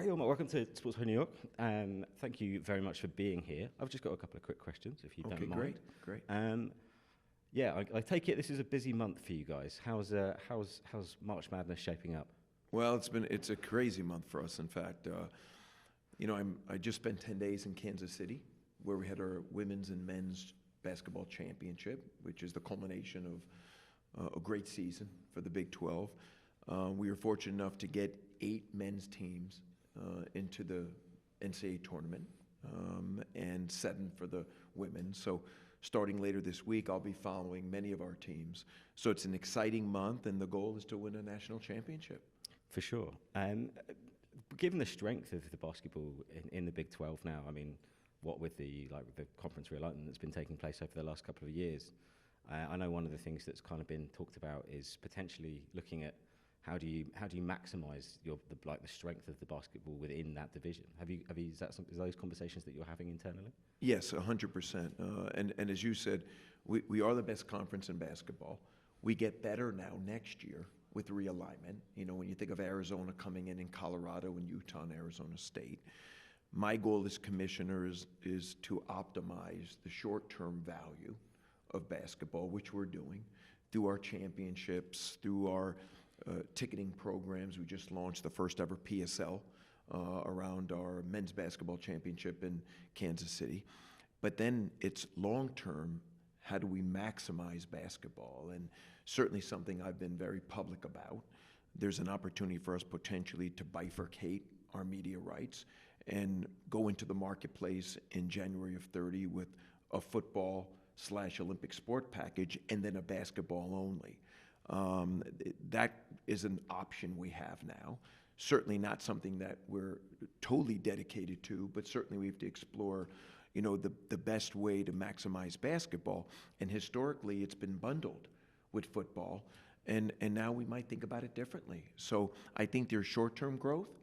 Brett Yormark, welcome to SportsPro New York. Thank you very much for being here. I've just got a couple of quick questions, if you don't mind. Great. Yeah, I take it this is a busy month for you guys. How's March Madness shaping up? Well, it's a crazy month for us. In fact, I just spent 10 days in Kansas City, where we had our women's and men's basketball championship, which is the culmination of a great season for the Big 12. We were fortunate enough to get 8 men's teams into the NCAA tournament and 7 for the women. So starting later this week, I'll be following many of our teams. So it's an exciting month, and the goal is to win a national championship. For sure. Given the strength of the basketball in the Big 12 now, I mean, what with the conference realignment that's been taking place over the last couple of years, I know one of the things that's kind of been talked about is potentially looking at how do you maximize the strength of the basketball within that division? Is those conversations that you're having internally? Yes, 100%. And as you said, we are the best conference in basketball. We get better now next year with realignment. You know, when you think of Arizona coming in Colorado and Utah and Arizona State, my goal as commissioner is to optimize the short-term value of basketball, which we're doing through our championships, through our ticketing programs. We just launched the first ever PSL around our men's basketball championship in Kansas City. But then it's long-term, how do we maximize basketball? And certainly something I've been very public about. There's an opportunity for us potentially to bifurcate our media rights and go into the marketplace in January of 30 with a football/Olympic sport package and then a basketball only. That is an option we have now. Certainly not something that we're totally dedicated to, but certainly we have to explore, the best way to maximize basketball. And historically, it's been bundled with football, and now we might think about it differently. So I think there's short-term growth,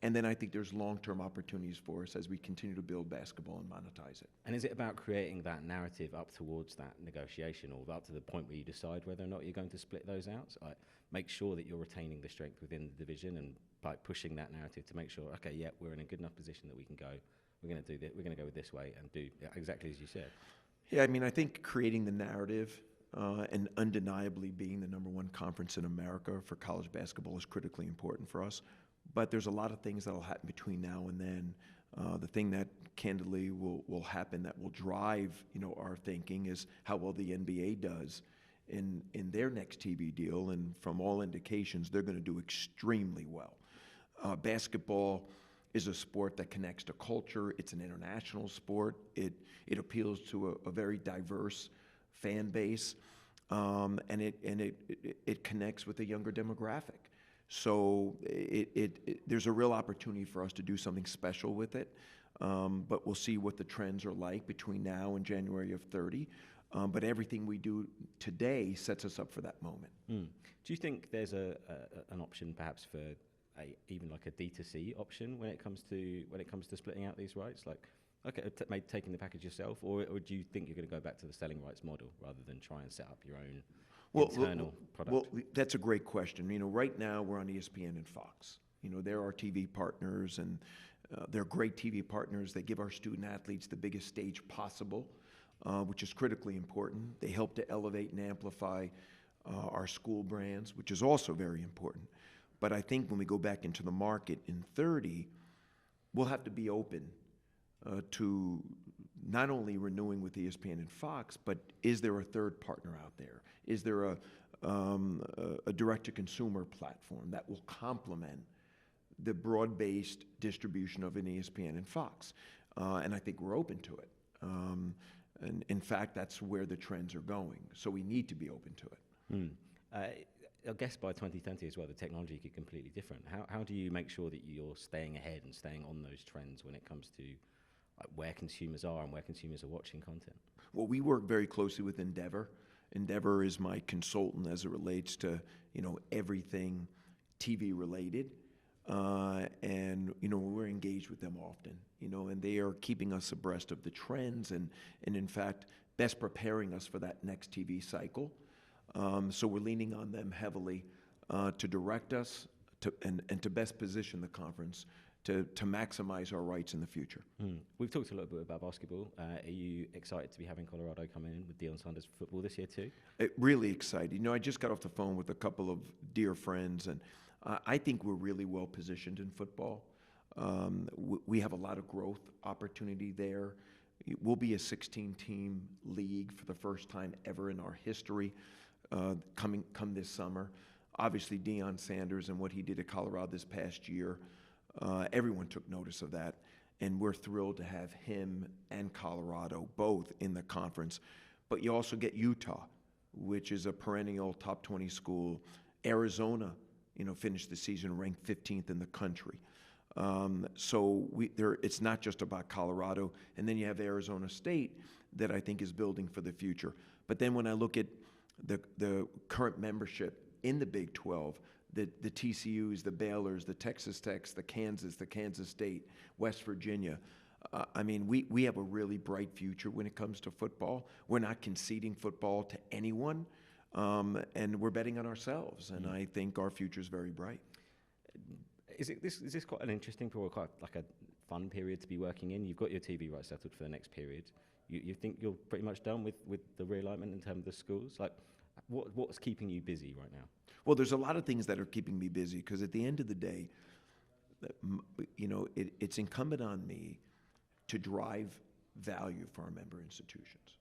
and then I think there's long-term opportunities for us as we continue to build basketball and monetize it. And is it about creating that narrative up towards that negotiation, or up to the point where you decide whether or not you're going to split those out? So, make sure that you're retaining the strength within the division, and by pushing that narrative to make sure, okay, yeah, we're in a good enough position that we can go. We're going to do that. We're going to go this way and do exactly as you said. Yeah, I mean, I think creating the narrative and undeniably being the #1 conference in America for college basketball is critically important for us. But there's a lot of things that will happen between now and then. The thing that candidly will happen that will drive our thinking is how well the NBA does in their next TV deal, and from all indications, they're going to do extremely well. Basketball is a sport that connects to culture. It's an international sport. It appeals to a very diverse fan base, and it connects with a younger demographic. So there's a real opportunity for us to do something special with it, but we'll see what the trends are like between now and January of 30. But everything we do today sets us up for that moment. Do you think there's an option perhaps for even like a D2C option when it comes to splitting out these rights? Like, okay, maybe taking the package yourself, or do you think you're going to go back to the selling rights model rather than try and set up your own internal product? Well, that's a great question. Right now we're on ESPN and Fox. They're our TV partners, and they're great TV partners. They give our student athletes the biggest stage possible, which is critically important. They help to elevate and amplify our school brands, which is also very important. But I think when we go back into the market in 30, we'll have to be open to not only renewing with ESPN and Fox, but is there a third partner out there? Is there a direct-to-consumer platform that will complement the broad-based distribution of an ESPN and Fox? And I think we're open to it. And in fact, that's where the trends are going. So we need to be open to it. I guess by 2030 as well, the technology could be completely different. How do you make sure that you're staying ahead and staying on those trends when it comes to where consumers are and where consumers are watching content? Well, we work very closely with Endeavor. Endeavor is my consultant as it relates to everything TV related, and we're engaged with them often. And they are keeping us abreast of the trends and in fact best preparing us for that next TV cycle. So we're leaning on them heavily to direct us and to best position the conference to maximize our rights in the future. We've talked a little bit about basketball. Are you excited to be having Colorado come in with Deion Sanders football this year too? Really excited. You know, I just got off the phone with a couple of dear friends, and I think we're really well positioned in football. We have a lot of growth opportunity there. We'll be a 16-team league for the first time ever in our history come this summer. Obviously, Deion Sanders and what he did at Colorado this past year, everyone took notice of that, and we're thrilled to have him and Colorado both in the conference. But you also get Utah, which is a perennial top 20 school. Arizona, you know, finished the season ranked 15th in the country. So it's not just about Colorado. And then you have Arizona State that I think is building for the future. But then when I look at the current membership in the Big 12, the TCUs, the Baylors, the Texas Techs, the Kansas State, West Virginia, I mean, we have a really bright future when it comes to football. We're not conceding football to anyone, and we're betting on ourselves. And I think our future is very bright. Is this quite an interesting, or quite like a fun period to be working in? You've got your TV rights settled for the next period. You think you're pretty much done with the realignment in terms of the schools? Like, what's keeping you busy right now? Well, there's a lot of things that are keeping me busy because at the end of the day, you know, it's incumbent on me to drive value for our member institutions.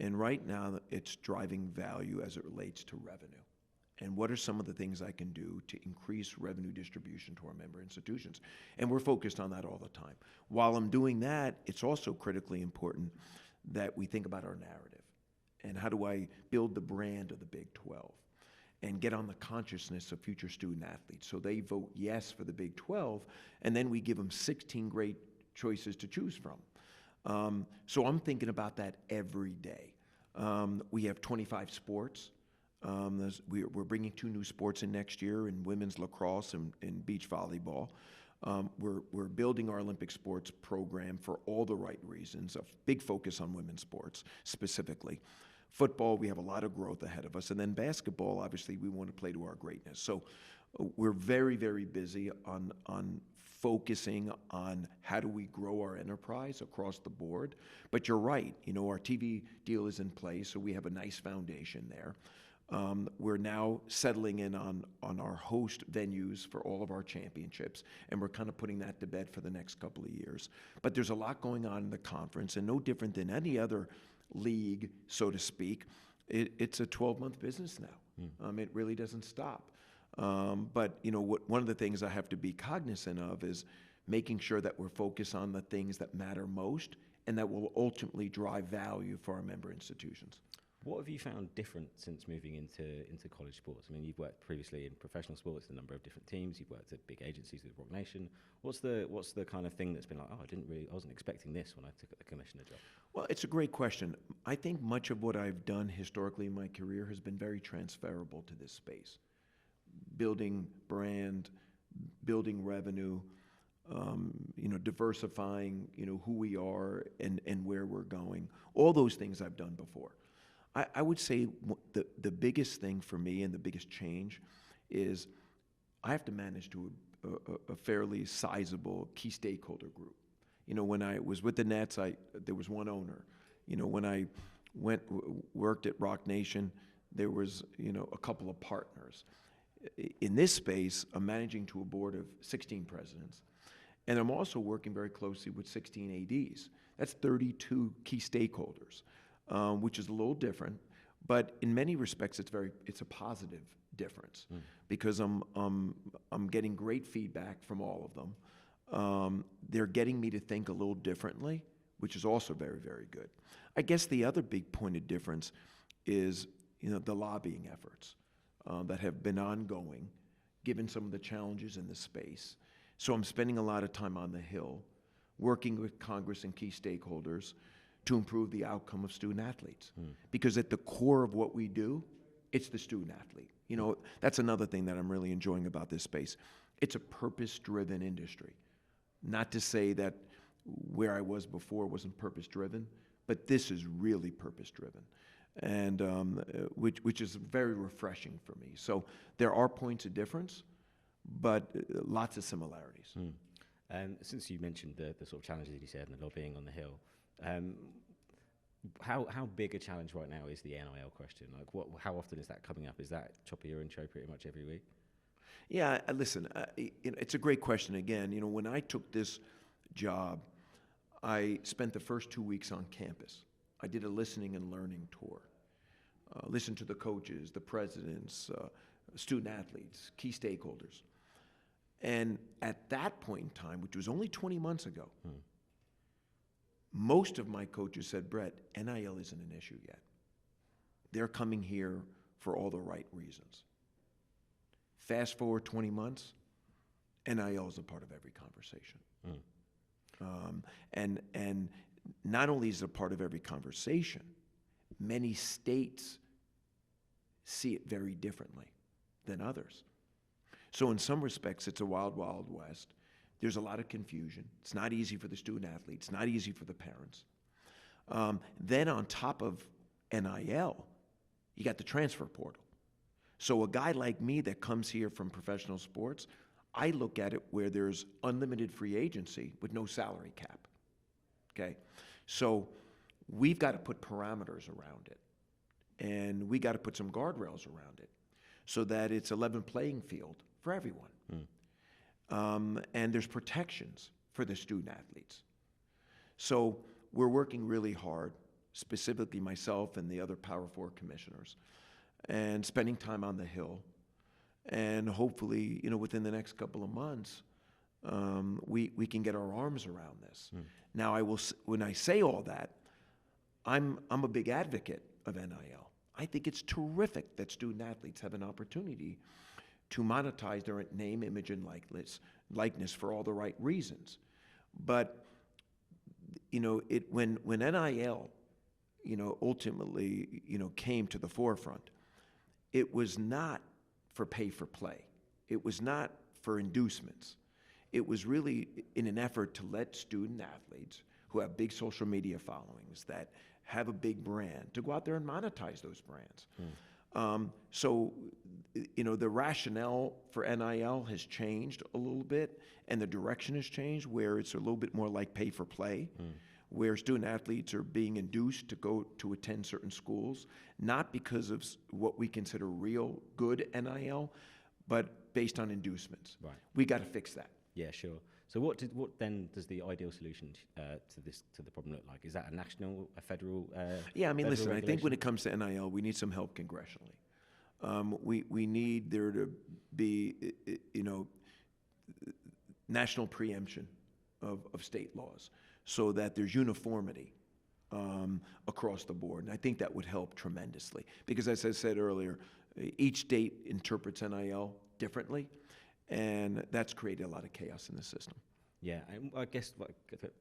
And right now, it's driving value as it relates to revenue. And what are some of the things I can do to increase revenue distribution to our member institutions? And we're focused on that all the time. While I'm doing that, it's also critically important that we think about our narrative. And how do I build the brand of the Big 12 and get on the consciousness of future student athletes so they vote yes for the Big 12, and then we give them 16 great choices to choose from. So I'm thinking about that every day. We have 25 sports. We're bringing 2 new sports in next year in women's lacrosse and beach volleyball. We're building our Olympic sports program for all the right reasons, a big focus on women's sports specifically. Football, we have a lot of growth ahead of us. And then basketball, obviously, we want to play to our greatness. So we're very, very busy on focusing on how do we grow our enterprise across the board. But you're right, you know, our TV deal is in place, so we have a nice foundation there. We're now settling in on our host venues for all of our championships, and we're kind of putting that to bed for the next couple of years. But there's a lot going on in the conference, and no different than any other league, so to speak. It's a 12-month business now. It really doesn't stop. But you know, one of the things I have to be cognizant of is making sure that we're focused on the things that matter most and that will ultimately drive value for our member institutions. What have you found different since moving into college sports? I mean, you've worked previously in professional sports, a number of different teams. You've worked at big agencies with Rock Nation. What's the kind of thing that's been like, I wasn't expecting this when I took the commissioner job? Well, it's a great question. I think much of what I've done historically in my career has been very transferable to this space. Building brand, building revenue, you know, diversifying, you know, who we are and where we're going. All those things I've done before. I would say the biggest thing for me and the biggest change is I have to manage to a fairly sizable key stakeholder group. You know, when I was with the Nets, there was one owner. You know, when I worked at Rock Nation, there was, you know, a couple of partners. In this space, I'm managing to a board of 16 presidents, and I'm also working very closely with 16 ADs. That's 32 key stakeholders. Which is a little different, but in many respects, it's a positive difference because I'm getting great feedback from all of them. They're getting me to think a little differently, which is also very, very good. I guess the other big point of difference is, you know, the lobbying efforts that have been ongoing, given some of the challenges in the space. So I'm spending a lot of time on the Hill, working with Congress and key stakeholders to improve the outcome of student athletes. Because at the core of what we do, it's the student athlete. You know, that's another thing that I'm really enjoying about this space. It's a purpose-driven industry. Not to say that where I was before wasn't purpose-driven, but this is really purpose-driven, and which is very refreshing for me. So there are points of difference, but lots of similarities. Since you mentioned the sort of challenges you said and the lobbying on the Hill, um, how big a challenge right now is the NIL question? Like, how often is that coming up? Is that top of your intro pretty much every week? Yeah, listen, it's a great question. Again, when I took this job, I spent the first 2 weeks on campus. I did a listening and learning tour. Listened to the coaches, the presidents, student athletes, key stakeholders. And at that point in time, which was only 20 months ago, most of my coaches said, Brett, NIL isn't an issue yet. They're coming here for all the right reasons. Fast forward 20 months, NIL is a part of every conversation. And not only is it a part of every conversation, many states see it very differently than others. So in some respects, it's a wild, wild west. There's a lot of confusion. It's not easy for the student athletes. It's not easy for the parents. Then on top of NIL, you got the transfer portal. So a guy like me that comes here from professional sports, I look at it where there's unlimited free agency with no salary cap. Okay? So we've got to put parameters around it. And we got to put some guardrails around it so that it's a level playing field for everyone. And there's protections for the student athletes. So we're working really hard, specifically myself and the other Power 4 commissioners, and spending time on the Hill. And hopefully, within the next couple of months, we can get our arms around this. Now, when I say all that, I'm a big advocate of NIL. I think it's terrific that student athletes have an opportunity to monetize their name, image, and likeness for all the right reasons. But when NIL, ultimately, came to the forefront, it was not for pay for play. It was not for inducements. It was really in an effort to let student athletes who have big social media followings, that have a big brand, to go out there and monetize those brands. So, the rationale for NIL has changed a little bit, and the direction has changed, where it's a little bit more like pay for play, where student athletes are being induced to go to attend certain schools, not because of what we consider real good NIL, but based on inducements. Right. We got to fix that. Yeah, sure. So what then does the ideal solution to the problem look like? Is that a national, a federal? Yeah, I mean, federal listen, regulation? I think when it comes to NIL, we need some help congressionally. We need there to be, national preemption of state laws so that there's uniformity across the board. And I think that would help tremendously. Because as I said earlier, each state interprets NIL differently, and that's created a lot of chaos in the system. Yeah, and I guess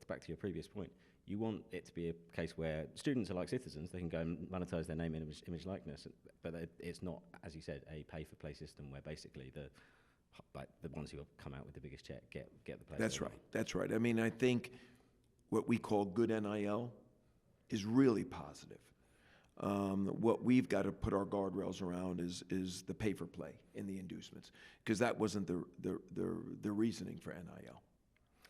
back to your previous point, you want it to be a case where students are like citizens; they can go and monetize their name, image, likeness. But it's not, as you said, a pay-for-play system where basically the ones who come out with the biggest check get the play. That's right. That's right. I mean, I think what we call good NIL is really positive. What we've got to put our guardrails around is the pay-for-play in the inducements, because that wasn't the reasoning for NIL.